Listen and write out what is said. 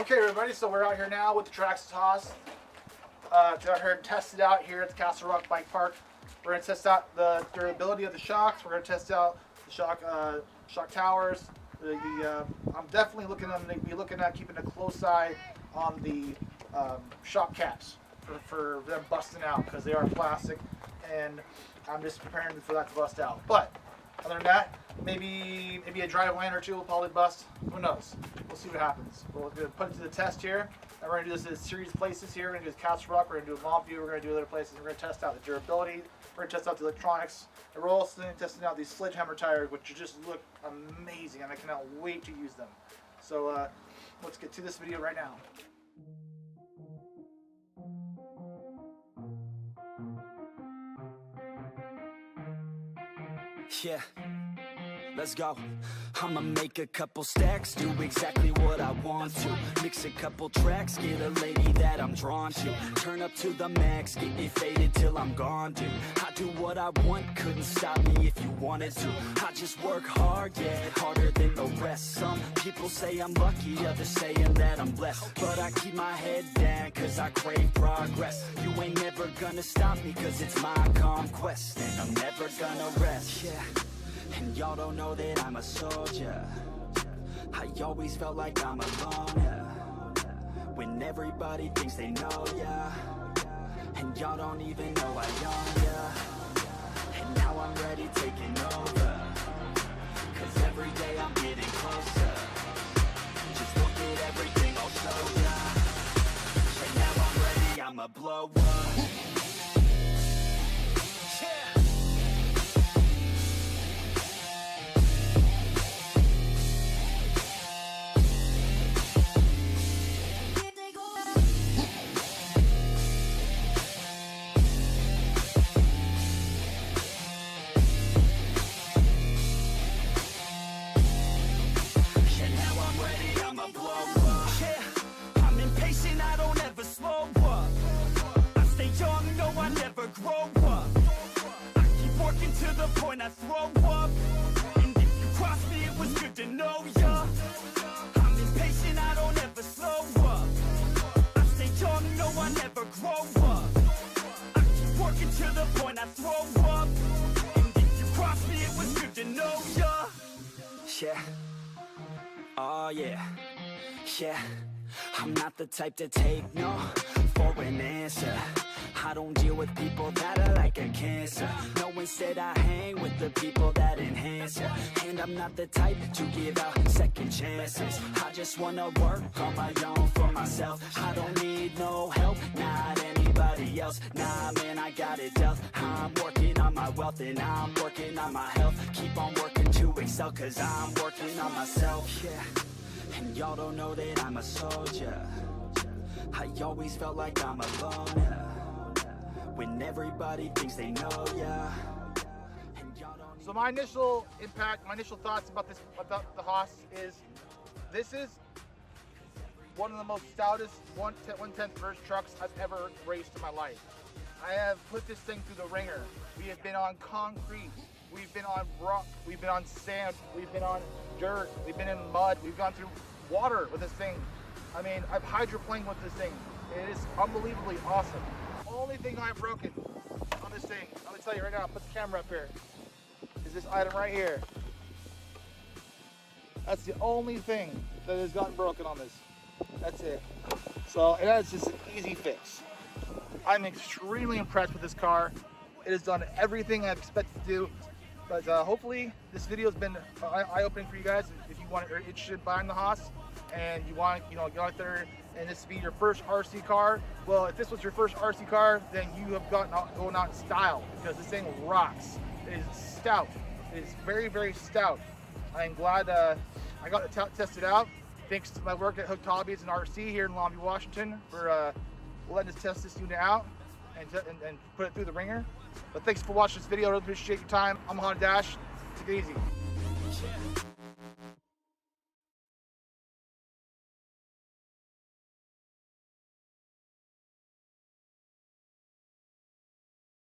Okay, everybody, so we're out here now with the Traxxas Haas. To out here and test it out here at the Castle Rock Bike Park. We're going to test out the durability of the shocks. We're going to test out the shock towers. I'm definitely looking at keeping a close eye on the shock caps for them busting out, because they are plastic, and I'm just preparing for that to bust out. But other than that, maybe a drive lane or two will probably bust. Who knows? We'll see what happens. We're going to put it to the test here. And we're going to do this in a series of places here. We're going to do Castle Rock. We're going to do Longview. We're going to do other places. We're going to test out the durability. We're going to test out the electronics. And we're also testing out these Sledgehammer tires, which just look amazing, and I cannot wait to use them. So let's get to this video right now. Yeah, let's go. I'ma make a couple stacks, do exactly what I want to. Mix a couple tracks, get a lady that I'm drawn to. Turn up to the max, get me faded till I'm gone, dude. I do what I want, couldn't stop me if you wanted to. I just work hard, yeah, harder than the rest. Some people say I'm lucky, others saying that I'm blessed. But I keep my head down, cause I crave progress. You ain't never gonna stop me, cause it's my conquest. And I'm never gonna rest, yeah. And y'all don't know that I'm a soldier. I always felt like I'm alone, yeah. When everybody thinks they know, yeah. And y'all don't even know I own, yeah. And now I'm ready taking over, cause every day I'm getting closer. Just look at everything I'll show ya. And now I'm ready, I'ma blow up. To the point I throw up. And if you cross me, it was good to know ya. I'm impatient, I don't ever slow up. I stay young, no, I never grow up. I keep working to the point I throw up. And if you cross me, it was good to know ya. Yeah. Oh yeah. Yeah. I'm not the type to take no for an answer. I don't deal with people that are like a cancer. No, instead I hang with the people that enhance ya. And I'm not the type to give out second chances. I just wanna work on my own for myself. I don't need no help, not anybody else. Nah, man, I got it dealt. I'm working on my wealth and I'm working on my health. Keep on working to excel, cause I'm working on myself, yeah. And y'all don't know that I'm a soldier. I always felt like I'm alone, yeah. When everybody thinks they know, yeah. So my initial impact, my initial thoughts about the Haas is, this is one of the most stoutest 1/10 verse trucks I've ever raced in my life. I have put this thing through the ringer. We have been on concrete, we've been on rock, we've been on sand, we've been on dirt, we've been in mud, we've gone through water with this thing. I mean, I've hydroplaned with this thing. It is unbelievably awesome. Only thing I've broken on this thing, I'm gonna tell you right now, put the camera up here, is this item right here. That's the only thing that has gotten broken on this. That's it. So, and that's just an easy fix. I'm extremely impressed with this car. It has done everything I've expected to do. But hopefully this video has been eye-opening for you guys. If you are interested in buying the Haas and you want to, get out there and this be your first RC car, well, if this was your first RC car, then you have going out in style, because this thing rocks. It is stout. It is very, very stout. I'm glad I got to test it out. Thanks to my work at Hooked Hobbies and RC here in Longview, Washington, for letting us test this unit out and put it through the ringer. But thanks for watching this video. I really appreciate your time. I'm Honda Dash. Take it easy.